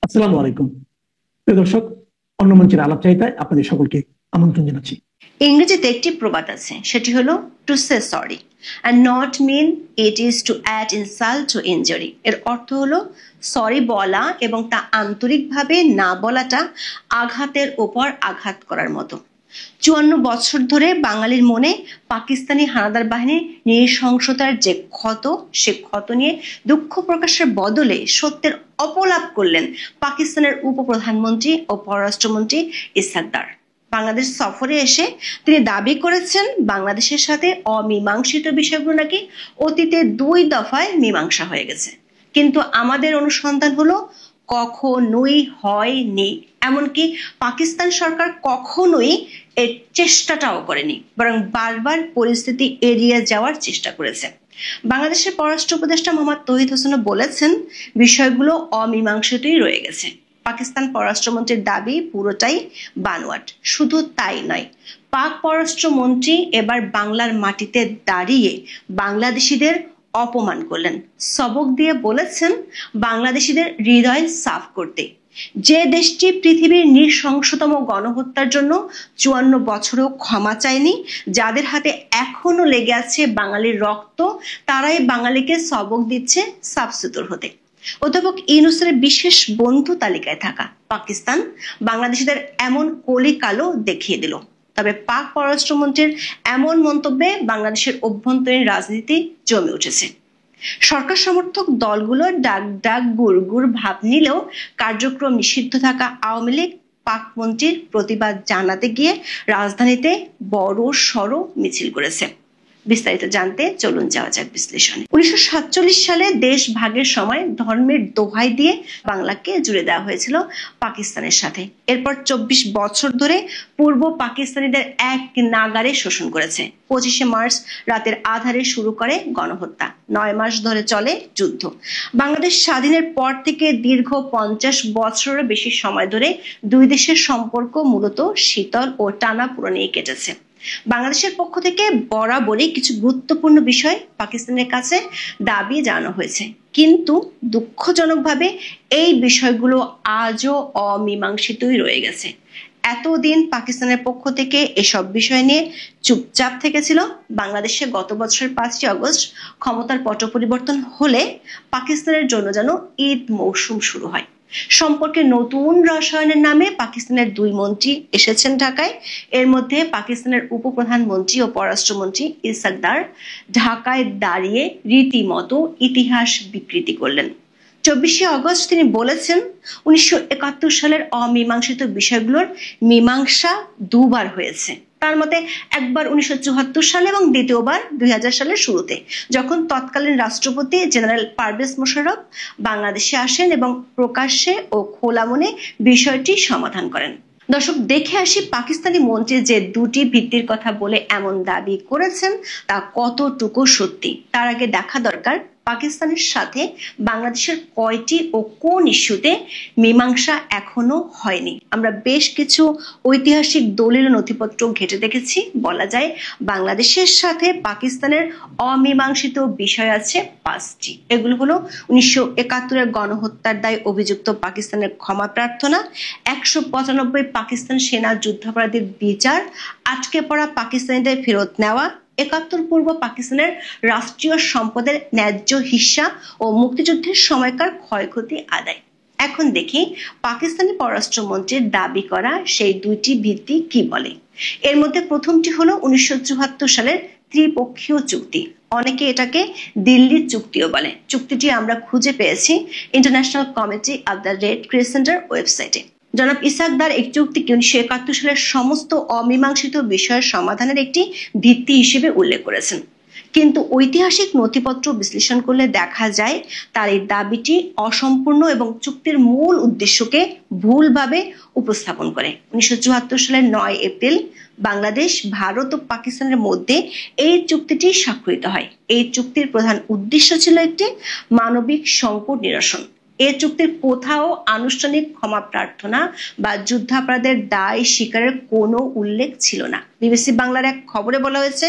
আসসালামু আলাইকুম প্রিয় দর্শক, অন্য মঞ্চের আলাপচারিতায় আপনাদের সকলকে আমন্ত্রণ জানাচ্ছি। ইংরেজিতে একটি প্রবাদ আছে, সেটি হলো to say sorry and not mean it is to add insult to injury। এর অর্থ হলো সরি বলা এবং তা আন্তরিকভাবে না বলাটা আঘাতের উপর আঘাত করার মতো। ৫৪ বছর ধরে বাঙালির মনে পাকিস্তানি হানাদার বাহিনীর নৃশংসতার যে ক্ষত, সে ক্ষত নিয়ে দুঃখ প্রকাশের বদলে সত্যের অপলাপ করলেন পাকিস্তানের উপপ্রধানমন্ত্রী ও পররাষ্ট্রমন্ত্রী ইসহাক দার। বাংলাদেশ সফরে এসে তিনি দাবি করেছেন বাংলাদেশের সাথে অমীমাংসিত বিষয়গুলো নাকি অতীতে ২ দফায় মীমাংসা হয়ে গেছে, কিন্তু আমাদের অনুসন্ধান হলো কখনোই হয়নি। এমনকি পাকিস্তান সরকার কখনোই এর চেষ্টাটাও করেনি, বরং বারবার পরিস্থিতি এড়িয়ে যাওয়ার চেষ্টা করেছে। বাংলাদেশের পররাষ্ট্র উপদেষ্টা মোহাম্মদ তৌহিদ হোসেন বলেছেন বিষয়গুলো অমীমাংসিতই রয়ে গেছে। পাকিস্তান পররাষ্ট্রমন্ত্রীর দাবি পুরোটাই বানোয়াট। শুধু তাই নয়, পাক পররাষ্ট্রমন্ত্রী এবার বাংলার মাটিতে দাঁড়িয়ে বাংলাদেশিদের অপমান করলেন। সবক দিয়ে বলেছেন বাংলাদেশিদের হৃদয় সাফ করতে। যে দেশটি পৃথিবীর নৃশংসতম গণহত্যার জন্য ৫৪ বছরেও ক্ষমা চায়নি, যাদের হাতে এখনো লেগে আছে বাঙালির রক্ত, তারাই বাঙালিকে সবক দিচ্ছে সাফসুতর হতে। অধ্যাপক ইউনূসের বিশেষ বন্ধু তালিকায় থাকা পাকিস্তান বাংলাদেশিদের এমন কলি কালো দেখিয়ে দিল। তবে পাক পররাষ্ট্রমন্ত্রীর এমন মন্তব্যে বাংলাদেশের অভ্যন্তরীণ রাজনীতি জমে উঠেছে। সরকার সমর্থক দলগুলো ডাক ডাক গুড় গুড় ভাব নিলেও কার্যক্রম নিষিদ্ধ থাকা আওয়ামী লীগ পাক মন্ত্রীর প্রতিবাদ জানাতে গিয়ে রাজধানীতে বড় সড় মিছিল করেছে। বিস্তারিত জানতে চলুন যাওয়া যাক বিশ্লেষণে। ১৯৪৭ সালে দেশ ভাগের সময় ধর্মের দোহাই দিয়ে বাংলাকে জুড়ে দেওয়া হয়েছিল পাকিস্তানের সাথে। এরপর ২৪ বছর ধরে পূর্ব পাকিস্তানিদের এক নাগারে শোষণ করেছে। ২৫শে মার্চ রাতের আধারে শুরু করে গণহত্যা। ৯ মাস ধরে চলে যুদ্ধ। বাংলাদেশ স্বাধীনের পর থেকে দীর্ঘ ৫০ বছরের বেশি সময় ধরে দুই দেশের সম্পর্ক মূলত শীতল ও টানাপোড়েনেই কেটেছে। বাংলাদেশের পক্ষ থেকে বরাবরই কিছু গুরুত্বপূর্ণ বিষয় পাকিস্তানের কাছে দাবি জানানো হয়েছে, কিন্তু দুঃখজনকভাবে এই বিষয়গুলো আজও অমীমাংসিতই রয়ে গেছে। এতদিন পাকিস্তানের পক্ষ থেকে এসব বিষয় নিয়ে চুপচাপ থেকেছিল। বাংলাদেশে গত বছরের ৫ই আগস্ট ক্ষমতার পট পরিবর্তন হলে পাকিস্তানের জন্য যেন ঈদ মৌসুম শুরু হয়। সম্পর্কে নতুন রসায়নের নামে পাকিস্তানের ২ মন্ত্রী এসেছেন ঢাকায়। এর মধ্যে পাকিস্তানের উপপ্রধানমন্ত্রী ও পররাষ্ট্রমন্ত্রী ইসহাক দার ঢাকায় দাঁড়িয়ে রীতিমতো ইতিহাস বিকৃতি করলেন। ২৪শে আগস্ট তিনি বলেছেন ১৯৭১ সালের অমীমাংসিত বিষয়গুলোর মীমাংসা ২ বার হয়েছে। তার মতে একবার ১৯৭৪ সালে এবং দ্বিতীয়বার ২০০০ সালের শুরুতে, যখন তৎকালীন রাষ্ট্রপতি জেনারেল পারভেজ মোশাররফ বাংলাদেশে আসেন এবং প্রকাশ্যে ও খোলা মনে বিষয়টি সমাধান করেন। দর্শক, দেখে আসি পাকিস্তানি মন্ত্রী যে ২টি ভিত্তির কথা বলে এমন দাবি করেছেন তা কতটুকু সত্যি। তার আগে দেখা দরকার পাকিস্তানের সাথে বাংলাদেশের কয়টি ও কোন ইস্যুতে মীমাংসা এখনো হয়নি। আমরা বেশ কিছু ঐতিহাসিক দলিল নথিপত্র ঘেঁটে দেখেছি। বলা যায় বাংলাদেশের সাথে পাকিস্তানের অমীমাংসিত বিষয় আছে ৫টি। এগুলো হলো ১৯৭১-এর গণহত্যার দায়ে অভিযুক্ত পাকিস্তানের ক্ষমা প্রার্থনা, ১৯৫ পাকিস্তান সেনা যুদ্ধাপরাধীর বিচার, আটকে পড়া পাকিস্তানিদের ফেরত নেওয়া, ৭১ পূর্ব পাকিস্তানের রাষ্ট্রীয় সম্পদের ন্যায্য হিস্সা ও মুক্তিযুদ্ধের সময়কার ক্ষয়ক্ষতি আদায়। এখন দেখি পাকিস্তানি পররাষ্ট্রমন্ত্রীর দাবি করা সেই ২টি ভিত্তি কি বলে। এর মধ্যে প্রথমটি হলো ১৯৭৪ সালের ত্রিপক্ষীয় চুক্তি। অনেকে এটাকে দিল্লি চুক্তিও বলে। চুক্তিটি আমরা খুঁজে পেয়েছি international committee of the red ক্রিসেন্টের ওয়েবসাইটে। জনাব ইসহাক দার এই চুক্তিকে ১৯৭১ সালের সমস্ত অমীমাংসিত বিষয়ের সমাধানের একটি ভিত্তি হিসেবে উল্লেখ করেছেন, কিন্তু ঐতিহাসিক নথিপত্র বিশ্লেষণ করলে দেখা যায় তার এই দাবিটি অসম্পূর্ণ এবং চুক্তির মূল উদ্দেশ্যকে ভুলভাবে উপস্থাপন করে। ১৯৭৪ সালের ৯ এপ্রিল বাংলাদেশ, ভারত ও পাকিস্তানের মধ্যে এই চুক্তিটি স্বাক্ষরিত হয়। এই চুক্তির প্রধান উদ্দেশ্য ছিল একটি মানবিক সংকট নিরসন। এ চুক্তির কোথাও আনুষ্ঠানিক ক্ষমা প্রার্থনা বা যুদ্ধাপরাধের দায় স্বীকারের কোনো উল্লেখ ছিল না। বিবিসি বাংলার এক খবরে বলা হয়েছে,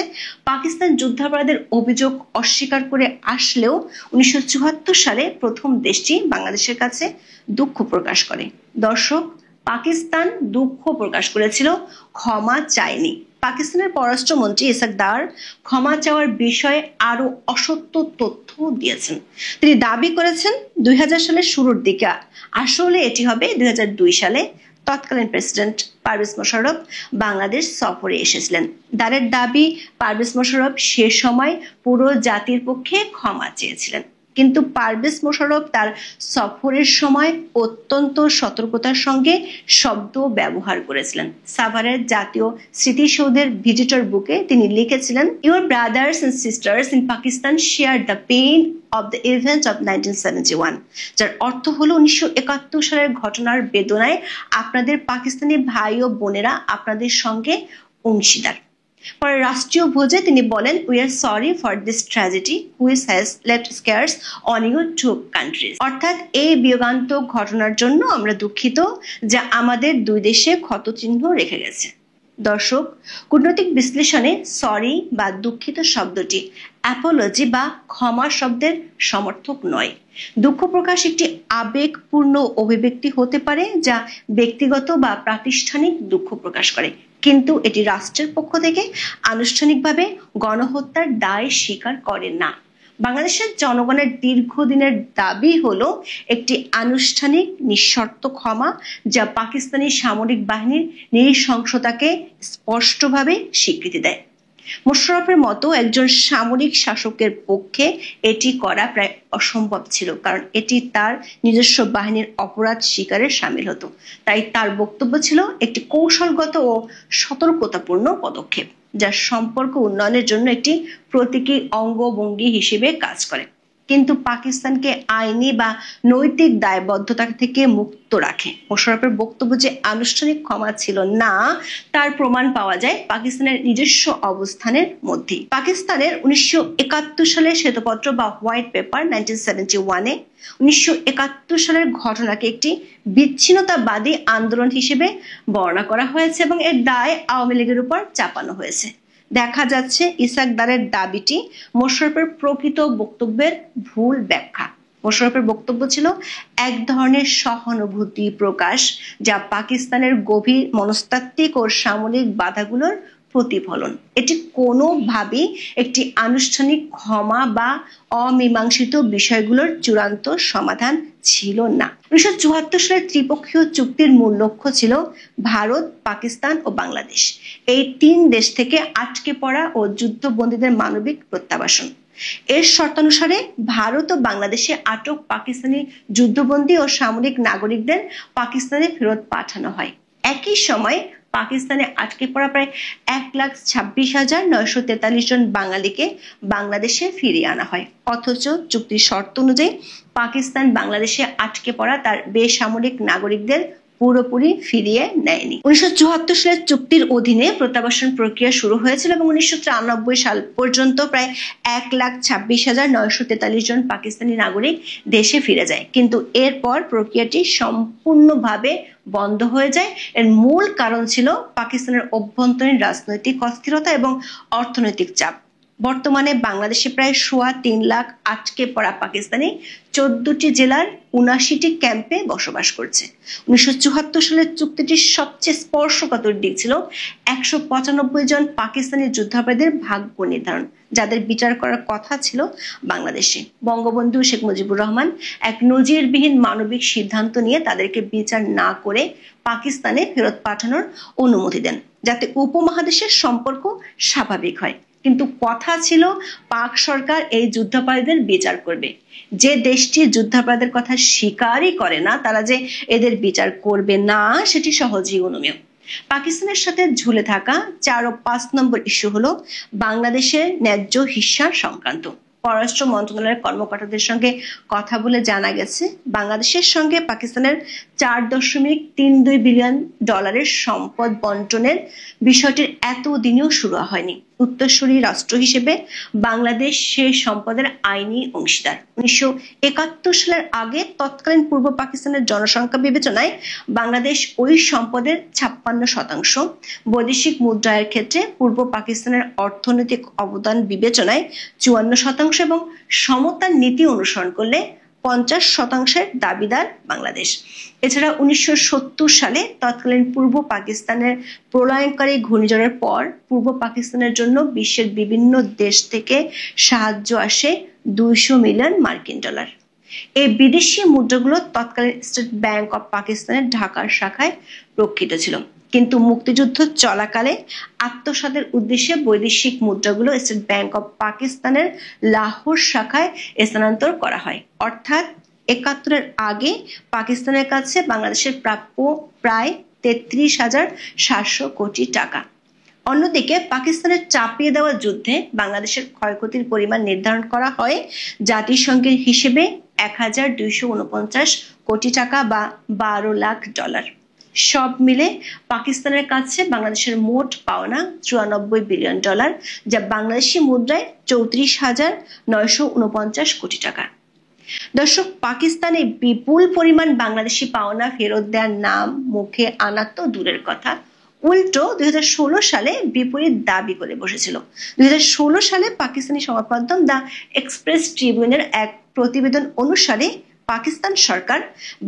পাকিস্তান যুদ্ধাপরাধের অভিযোগ অস্বীকার করে আসলেও 1974 সালে প্রথম দেশটি বাংলাদেশের কাছে দুঃখ প্রকাশ করে। দর্শক, পাকিস্তান দুঃখ প্রকাশ করেছিল, ক্ষমা চায়নি। পাকিস্তানের পররাষ্ট্রমন্ত্রী ইসাক দার ক্ষমা চাওয়ার বিষয়ে আরো অসত্য তথ্য দিয়েছেন। তিনি দাবি করেছেন 2000 সালের শুরুর দিকে, আসলে এটি হবে 2002 সালে তৎকালীন প্রেসিডেন্ট পারভেজ মোশাররফ বাংলাদেশ সফরে এসেছিলেন। দারের দাবি, পারভেজ মোশাররফ সে সময় পুরো জাতির পক্ষে ক্ষমা চেয়েছিলেন। কিন্তু পারভেজ মোশাররফ তার সফরের সময় অত্যন্ত সতর্কতার সঙ্গে শব্দ ব্যবহার করেছিলেন। সাভারের জাতীয় স্মৃতিসৌধের ভিজিটর বুকে তিনি লিখেছিলেন, "Your brothers and sisters in Pakistan shared the pain of the event of 1971", যার অর্থ হলো 1971 সালের ঘটনার বেদনায় আপনাদের পাকিস্তানি ভাই ও বোনেরা আপনাদের সঙ্গে অংশীদার। পরে রাষ্ট্রীয় ভোজে তিনি বলেন, "We are sorry for this tragedy which has left scars on your two countries", অর্থাৎ এই বিয়োগান্তক ঘটনার জন্য আমরা দুঃখিত যা আমাদের দুই দেশে ক্ষতচিহ্ন রেখে গেছে। দর্শক, কূটনৈতিক বিশ্লেষণে সরি বা দুঃখিত শব্দটি অ্যাপোলজি বা ক্ষমা শব্দের সমর্থক নয়। দুঃখ প্রকাশ একটি আবেগপূর্ণ অভিব্যক্তি হতে পারে যা ব্যক্তিগত বা প্রাতিষ্ঠানিক দুঃখ প্রকাশ করে, কিন্তু এটি রাষ্ট্রের পক্ষ থেকে আনুষ্ঠানিকভাবে গণহত্যার দায় স্বীকার করে না। বাংলাদেশের জনগণের দীর্ঘদিনের দাবি হলো একটি আনুষ্ঠানিক নিঃশর্ত ক্ষমা যা পাকিস্তানি সামরিক বাহিনীর নৃশংসতাকে স্পষ্টভাবে স্বীকৃতি দেয়। মোশাররফের মতো একজন সামরিক শাসকের পক্ষে এটি করা প্রায় অসম্ভব ছিল, কারণ এটি তার নিজস্ব বাহিনীর অপরাধ স্বীকারের শামিল হতো। তাই তার বক্তব্য ছিল একটি কৌশলগত ও সতর্কতাপূর্ণ পদক্ষেপ যা সম্পর্ক উন্নয়নের জন্য একটি প্রতীকী অঙ্গভঙ্গি হিসেবে কাজ করে, কিন্তু পাকিস্তানকে আইনি বা নৈতিক দায়বদ্ধতা থেকে মুক্ত রাখে। মোশাররফের বক্তব্য যে আনুষ্ঠানিক ক্ষমা ছিল না তার প্রমাণ পাওয়া যায় পাকিস্তানের নিজস্ব অবস্থানের মধ্যেই। পাকিস্তানের 1971 সালের শ্বেতপত্র বা হোয়াইট পেপার 1971-এ 1971 সালের ঘটনাকে একটি বিচ্ছিন্নতাবাদী আন্দোলন হিসেবে বর্ণনা করা হয়েছে এবং এর দায় আওয়ামী লীগের উপর চাপানো হয়েছে। দেখা যাচ্ছে ইসাক দারের দাবিটি মোশাররফের প্রকৃত বক্তব্যের ভুল ব্যাখ্যা। মোশাররফের বক্তব্য ছিল এক ধরনের সহানুভূতি প্রকাশ যা পাকিস্তানের গভীর মনস্তাত্ত্বিক ও সামরিক বাধাগুলোর প্রতিফলন। এটি কোনোভাবেই একটি আনুষ্ঠানিক ক্ষমা বা অমীমাংসিত বিষয়গুলোর চূড়ান্ত সমাধান ছিল না। 1974 সালের ত্রিপক্ষীয় চুক্তির মূল লক্ষ্য ছিল ভারত, পাকিস্তান ও বাংলাদেশ এই তিন দেশ থেকে আটকে পড়া ও যুদ্ধবন্দীদের মানবিক প্রত্যাবাসন। এর শর্তানুসারে ভারত ও বাংলাদেশে আটক পাকিস্তানি যুদ্ধবন্দী ও সামরিক নাগরিকদের পাকিস্তানে ফেরত পাঠানো হয়। একই সময় পাকিস্তানে আটকে পড়া প্রায় 1,26,943 জন বাঙালিকে বাংলাদেশে ফিরিয়ে আনা হয়। অথচ চুক্তির শর্ত অনুযায়ী পাকিস্তান বাংলাদেশে আটকে পড়া তার বেসামরিক নাগরিকদের পুরোপুরি ফিরিয়ে নেয়নি। 1974 সালের চুক্তির অধীনে প্রত্যাবাসন প্রক্রিয়া শুরু হয়েছিল এবং 1993 সাল পর্যন্ত প্রায় 1,26,943 জন পাকিস্তানি নাগরিক দেশে ফিরে যায়, কিন্তু এরপর প্রক্রিয়াটি সম্পূর্ণভাবে বন্ধ হয়ে যায়। এর মূল কারণ ছিল পাকিস্তানের অভ্যন্তরীণ রাজনৈতিক অস্থিরতা এবং অর্থনৈতিক চাপ। বর্তমানে বাংলাদেশে প্রায় 3.25 লাখ আটকে পড়া পাকিস্তানি 14টি জেলার 79টি ক্যাম্পে বসবাস করছে। 1974 সালের চুক্তিটির সবচেয়ে স্পর্শকাতর দিক ছিল 195 জন পাকিস্তানি যুদ্ধাপরাধীদের ভাগ্য নির্ধারণ, যাদের বিচার করার কথা ছিল বাংলাদেশে। বঙ্গবন্ধু শেখ মুজিবুর রহমান এক নজিরবিহীন মানবিক সিদ্ধান্ত নিয়ে তাদেরকে বিচার না করে পাকিস্তানে ফেরত পাঠানোর অনুমতি দেন, যাতে উপমহাদেশের সম্পর্ক স্বাভাবিক হয়। কিন্তু কথা ছিল পাক সরকার এই যুদ্ধাপরাধীদের বিচার করবে। যে দেশটি যুদ্ধাপরাধের কথা স্বীকারই করে না তারা যে এদের বিচার করবে না সেটি সহজেই অনুমেয়। পাকিস্তানের সাথে ঝুলে থাকা 4 ও 5 নম্বর ইস্যু হলো বাংলাদেশের ন্যায্য হিস্সা সংক্রান্ত। পররাষ্ট্র মন্ত্রণালয়ের কর্মকর্তাদের সঙ্গে কথা বলে জানা গেছে বাংলাদেশের সঙ্গে পাকিস্তানের $4.32 বিলিয়ন সম্পদ বন্টনের বিষয়টির এতদিনেও শুরু হয়নি। উত্তরসূরি রাষ্ট্র হিসেবে বাংলাদেশ সেই সম্পদের আইনি অংশীদার। 1971 সালের আগে তৎকালীন পূর্ব পাকিস্তানের জনসংখ্যা বিবেচনায় বাংলাদেশ ওই সম্পদের 56%, বৈদেশিক মুদ্রার ক্ষেত্রে পূর্ব পাকিস্তানের অর্থনৈতিক অবদান বিবেচনায় 54% এবং সমতার নীতি অনুসরণ করলে 50% দাবিদার বাংলাদেশ। এছাড়া 1970 সালে তৎকালীন পূর্ব পাকিস্তানের প্রলয়ঙ্কারী ঘূর্ণিঝড়ের পর পূর্ব পাকিস্তানের জন্য বিশ্বের বিভিন্ন দেশ থেকে সাহায্য আসে $200 মিলিয়ন। এই বিদেশি মুদ্রাগুলো তৎকালীন স্টেট ব্যাংক অব পাকিস্তানের ঢাকার শাখায় রক্ষিত ছিল, কিন্তু মুক্তিযুদ্ধ চলাকালে আত্মসাতের উদ্দেশ্যে বৈদেশিক মুদ্রাগুলো স্টেট ব্যাংক অব পাকিস্তানের লাহোর শাখায় স্থানান্তর করা হয়। অর্থাৎ 71-এর আগে পাকিস্তানের কাছে বাংলাদেশের প্রাপ্য প্রায় 33,700 কোটি টাকা। অন্যদিকে পাকিস্তানের চাপিয়ে দেওয়া যুদ্ধে বাংলাদেশের ক্ষয়ক্ষতির পরিমাণ নির্ধারণ করা হয় জাতিসংঘের হিসেবে 1,249 কোটি টাকা বা $12 লাখ। সব মিলে পাকিস্তানের কাছে বাংলাদেশের মোট পাওনা $94 বিলিয়ন, যা বাংলাদেশি মুদ্রায় 34,949 কোটি টাকা। দর্শক, পাকিস্তানে বিপুল পরিমাণ বাংলাদেশি পাওনা ফেরত দেওয়ার নাম মুখে আনা তো দূরের কথা, উল্টো 2016 সালে বিপরীত দাবি করে বসেছিল। 2016 সালে পাকিস্তানি সংবাদ মাধ্যম দ্য এক্সপ্রেস ট্রিবিউনের এক প্রতিবেদন অনুসারে পাকিস্তান সরকার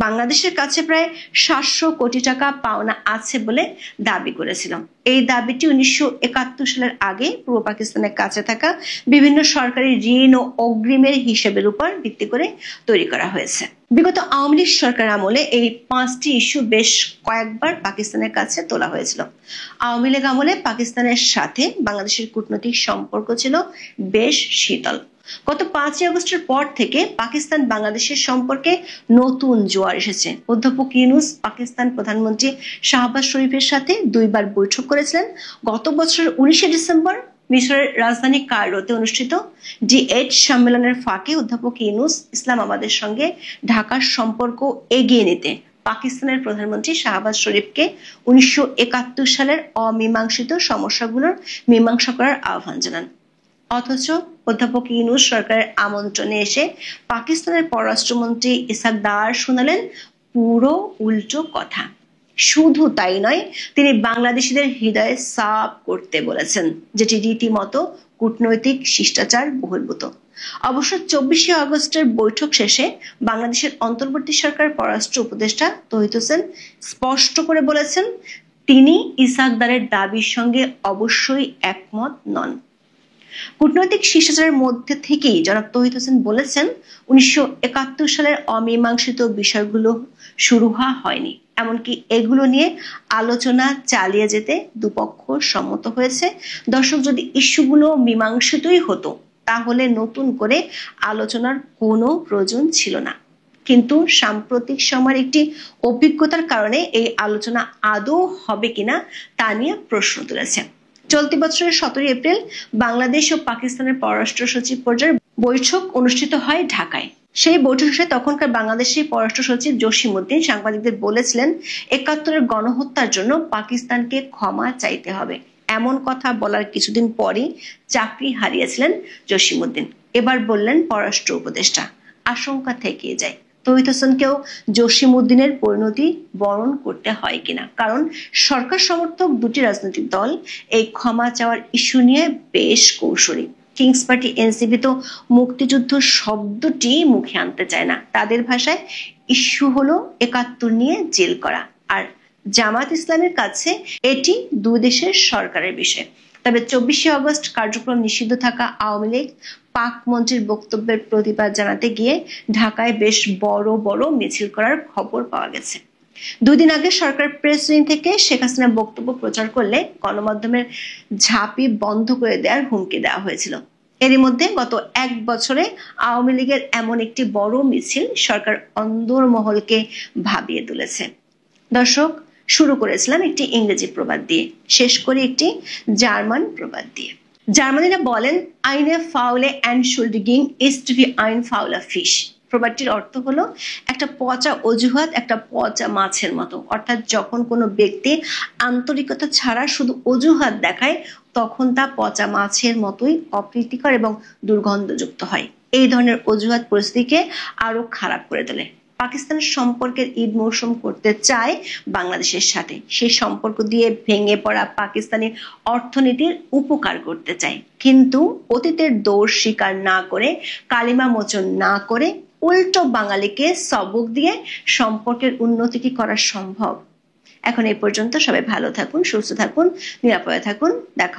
বাংলাদেশের কাছে প্রায় 700 কোটি টাকা পাওনা আছে বলে দাবি করেছিল। এই দাবিটি 1971 সালের আগে পূর্ব পাকিস্তানের কাছে থাকা বিভিন্ন সরকারি ঋণ ও অগ্রিমের হিসেবের উপর ভিত্তি করে তৈরি করা হয়েছে। বিগত আওয়ামী লীগ সরকার আমলে এই 5টি ইস্যু বেশ কয়েকবার পাকিস্তানের কাছে তোলা হয়েছিল। আওয়ামী লীগ আমলে পাকিস্তানের সাথে বাংলাদেশের কূটনৈতিক সম্পর্ক ছিল বেশ শীতল। গত 5 আগস্টের পর থেকে পাকিস্তান বাংলাদেশের সম্পর্কে নতুন জোয়ার এসেছে। অধ্যাপক ইউনূস পাকিস্তান প্রধানমন্ত্রী শাহবাজ শরীফের সাথে 2 বার বৈঠক করেছিলেন। গত বছরের 19 ডিসেম্বর মিশরের রাজধানী কায়রোতে অনুষ্ঠিত G8 সম্মেলনের ফাঁকে অধ্যাপক ইউনূস ইসলামাবাদের সঙ্গে ঢাকার সম্পর্ক এগিয়ে নিতে পাকিস্তানের প্রধানমন্ত্রী শাহবাজ শরীফকে 1971 সালের অমীমাংসিত সমস্যাগুলোর মীমাংসা করার আহ্বান জানান। অথচ অধ্যাপক ইউনূস সরকারের আমন্ত্রণে এসে পাকিস্তানের পররাষ্ট্রমন্ত্রী ইসহাক দার শোনালেন পুরো উল্টো কথা। শুধু তাই নয়, তিনি বাংলাদেশিদের হৃদয়ে সাফ করতে বলেছেন, যেটি রীতিমতো কূটনৈতিক শিষ্টাচার বহির্ভূত। অবশ্য 24 আগস্টের বৈঠক শেষে বাংলাদেশের অন্তর্বর্তী সরকার পররাষ্ট্র উপদেষ্টা তৌহিদ হোসেন স্পষ্ট করে বলেছেন তিনি ইসহাক দারের দাবির সঙ্গে অবশ্যই একমত নন। কূটনৈতিক শিষ্টাচারের মধ্যে থেকেই জনাব তৌহিদ হোসেন বলেছেন 1971 সালের অমীমাংসিত বিষয়গুলো শুরু হয়নি, এমনকি এগুলো নিয়ে আলোচনা চালিয়ে যেতে দুপক্ষ সম্মত হয়েছে। দর্শক, যদি ইস্যুগুলো মীমাংসিতই হতো তাহলে নতুন করে আলোচনার কোনো প্রয়োজন ছিল না। কিন্তু সাম্প্রতিক সময়ের একটি অভিজ্ঞতার কারণে এই আলোচনা আদৌ হবে কিনা তা নিয়ে প্রশ্ন তুলেছে। চলতি বছরের 17 এপ্রিল বাংলাদেশ ও পাকিস্তানের পররাষ্ট্র সচিব পর্যায়ের বৈঠক অনুষ্ঠিত হয় ঢাকায়। সেই বৈঠক শেষে তখনকার বাংলাদেশি পররাষ্ট্র সচিব জসিমউদ্দিন সাংবাদিকদের বলেছিলেন 71-এর গণহত্যার জন্য পাকিস্তানকে ক্ষমা চাইতে হবে। এমন কথা বলার কিছুদিন পরই চাকরি হারিয়েছিলেন জসিমউদ্দিন। এবার বললেন পররাষ্ট্র উপদেষ্টা। আশঙ্কা থেকে যায় তৌহিদ হোসেনকেও জসিমউদ্দিনের পরিণতি বরণ করতে হয় কিনা, কারণ সরকার সমর্থক দুটি রাজনৈতিক দল এই ক্ষমা চাওয়ার ইস্যু নিয়ে বেশ কৌশলী। কিংস পার্টি এনসিপি তো মুক্তিযুদ্ধ শব্দটি মুখে আনতে চায় না। তাদের ভাষায় ইস্যু হলো 71 নিয়ে জেল করা, আর জামাত ইসলামের কাছে এটি দুই দেশের সরকারের বিষয়। তবে 24 আগস্ট কার্যক্রম নিষিদ্ধ থাকা আওয়ামী লীগ পাক মন্ত্রীর বক্তব্যের প্রতিবাদ জানাতে গিয়ে ঢাকায় বেশ বড় বড় মিছিল করার খবর পাওয়া গেছে। 2 দিন আগে সরকার প্রেস উইং থেকে শেখ হাসিনার বক্তব্য প্রচার করলে গণমাধ্যমের ঝাঁপি বন্ধ করে দেওয়ার হুমকি দেওয়া হয়েছিল। এরই মধ্যে গত 1 বছরে আওয়ামী লীগের এমন একটি বড় মিছিল সরকার অন্দরমহলকে ভাবিয়ে তুলেছে। দর্শক, শুরু করেছিলাম একটি ইংরেজি প্রবাদ দিয়ে, শেষ করি একটি জার্মান প্রবাদ দিয়ে। জার্মানিরা বলেন, আইনে ফাউলে এন্টschuldigung ist wie ein fauler Fisch। প্রবাদটির অর্থ হলো একটা পচা অজুহাত একটা পচা মাছের মতো, অর্থাৎ যখন কোনো ব্যক্তি আন্তরিকতা ছাড়া শুধু অজুহাত দেখায় তখন তা পচা মাছের মতোই অপ্রীতিকর এবং দুর্গন্ধযুক্ত হয়। এই ধরনের অজুহাত পরিস্থিতিকে আরো খারাপ করে তোলে। পাকিস্তানের সম্পর্কের ঈদ মৌসুম করতে চায় বাংলাদেশের সাথে, সেই সম্পর্ক দিয়ে ভেঙে পড়া পাকিস্তানি অর্থনীতির উপকার করতে চায়, কিন্তু অতীতের দোষ স্বীকার না করে কালিমা মোচন না করে উল্টো বাঙালিকে সবক দিয়ে সম্পর্কের উন্নতি কি করা সম্ভব? এখন এই পর্যন্ত। সবাই ভালো থাকুন, সুস্থ থাকুন, নিরাপদে থাকুন। দেখা